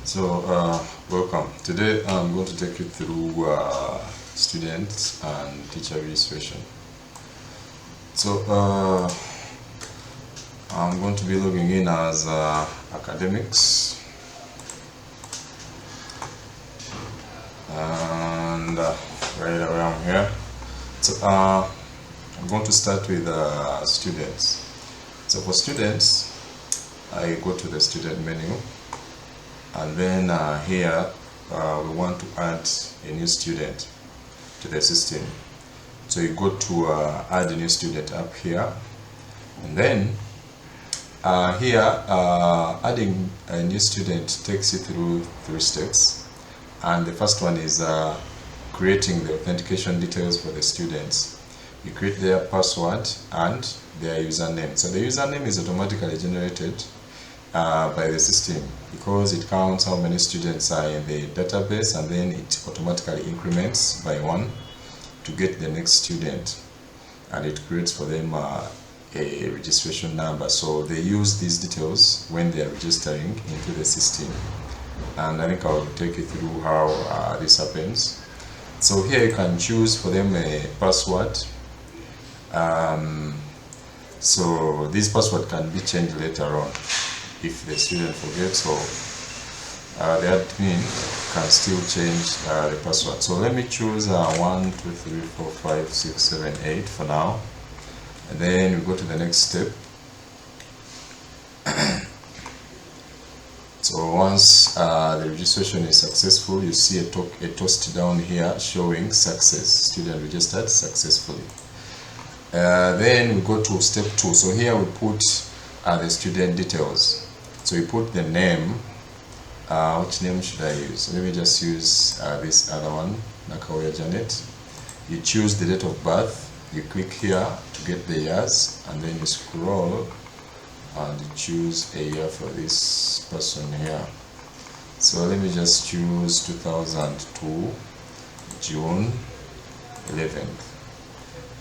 So, welcome. Today I'm going to take you through students and teacher registration. So, I'm going to be logging in as academics, and right away I'm here. So, I'm going to start with students. So, for students, I go to the student menu. And then here we want to add a new student to the system. So you go to add a new student up here, and then here adding a new student takes you through 3 steps. And the first one is creating the authentication details for the students. You create their password and their username. So the username is automatically generated by the system because it counts how many students are in the database, and then it automatically increments by 1 to get the next student, and it creates for them a registration number. So they use these details when they are registering into the system, and I think I'll take you through how this happens. So here you can choose for them a password. So this password can be changed later on if the student forgets, or the admin can still change the password. So let me choose 1, 2, 3, 4, 5, 6, 7, 8 for now, and then we go to the next step. So once the registration is successful, you see a toast down here showing success, student registered successfully. Then we go to step 2. So here we put the student details. So you put the name. Which name should I use? Let me just use this other one, Nakawaya Janet. You choose the date of birth. You click here to get the years, and then you scroll and you choose a year for this person here. So let me just choose 2002, June 11th.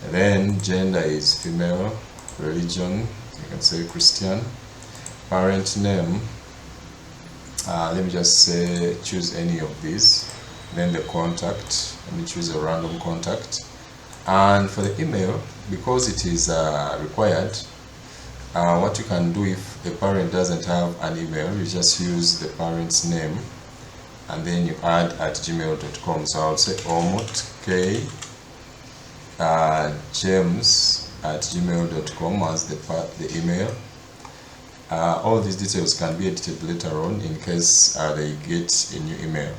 And then gender is female, religion, you can say Christian. Parent name, let me just say choose any of these. Then the contact, let me choose a random contact. And for the email, because it is required, what you can do if the parent doesn't have an email, you just use the parent's name and then you add at gmail.com. So I'll say omot k james at gmail.com as the email. All these details can be edited later on in case they get a new email.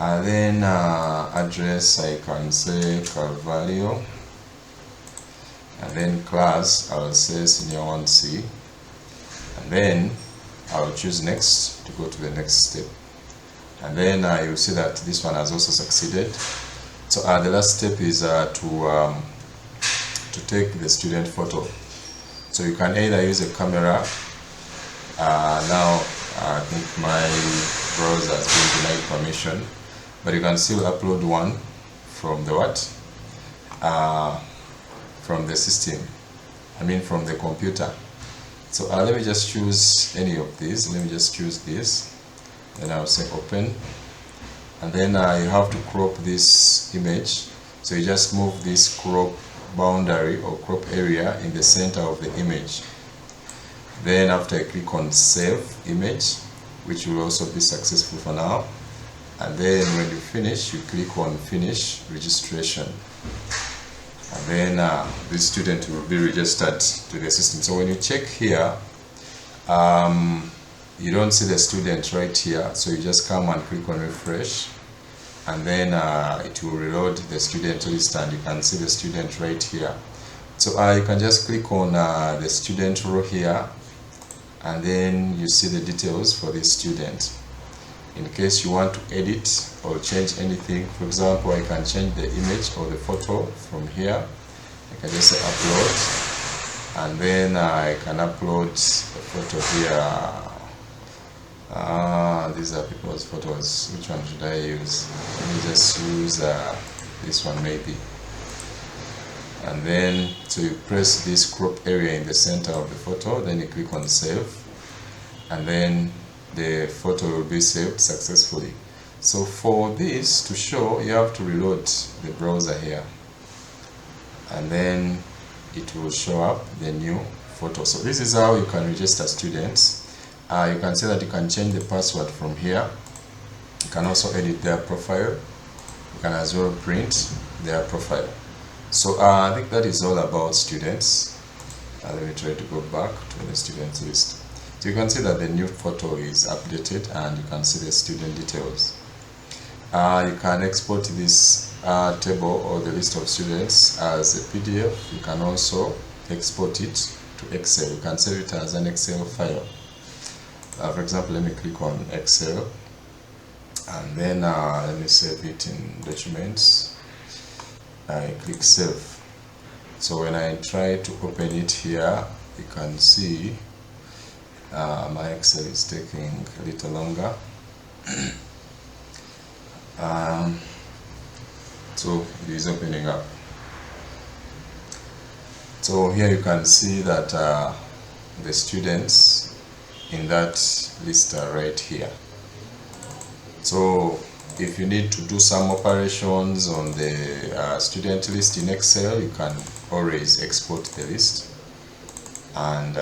And then address, I can say Carvalho. And then class, I'll say senior 1C. And then I'll choose next to go to the next step. And then you'll see that this one has also succeeded. So the last step is to take the student photo. So you can either use a camera. Now I think my browser has been denied permission, but you can still upload one from the from the system. I mean from the computer. So let me just choose any of these. Let me just choose this. Then I'll say open, and then you have to crop this image. So you just move this crop boundary or crop area in the center of the image. Then after I click on save image, which will also be successful for now, and then when you finish, you click on finish registration, and then this student will be registered to the system. So when you check here, you don't see the student right here, so you just come and click on refresh, and then it will reload the student list, and you can see the student right here. So you can just click on the student row here, and then you see the details for this student. In case you want to edit or change anything, for example, I can change the image or the photo from here. I can just say upload, and then I can upload the photo here. These are people's photos. Which one should I use? Let me just use this one maybe. And then so you press this crop area in the center of the photo, then you click on save, and then the photo will be saved successfully. So for this to show, you have to reload the browser here, and then it will show up the new photo. So this is how you can register students. You can see that you can change the password from here. You can also edit their profile. You can as well print their profile. So I think that is all about students. Let me try to go back to the students list. So you can see that the new photo is updated, and you can see the student details. You can export this table or the list of students as a PDF. You can also export it to Excel. You can save it as an Excel file. For example, let me click on Excel, and then let me save it in documents. I click save. So when I try to open it here, you can see my Excel is taking a little longer. So it is opening up. So here you can see that the students in that list are right here. So if you need to do some operations on the student list in Excel, you can always export the list and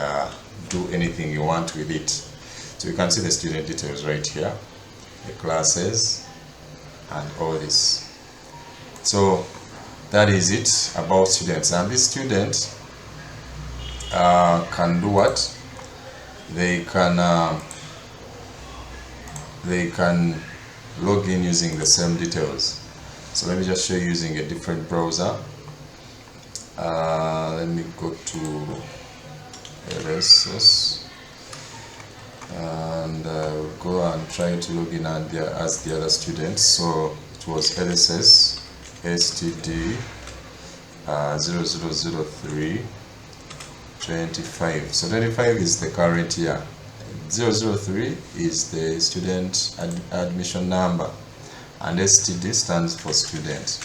do anything you want with it. So you can see the student details right here, the classes, and all this. So that is it about students. And this student can do what? They can log in using the same details. So let me just show you using a different browser. Let me go to LSS, and we'll go and try to log in as the other students. So it was LSS STD 0003 25. So 25 is the current year. 003 is the student admission number, and STD stands for student.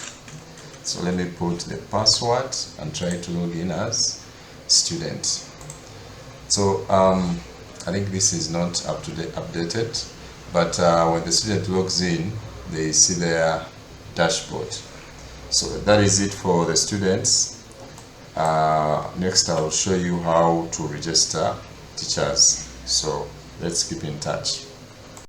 So let me put the password and try to log in as student. So I think this is not updated, but when the student logs in, they see their dashboard. So that is it for the students. Next I will show you how to register teachers. So let's keep in touch.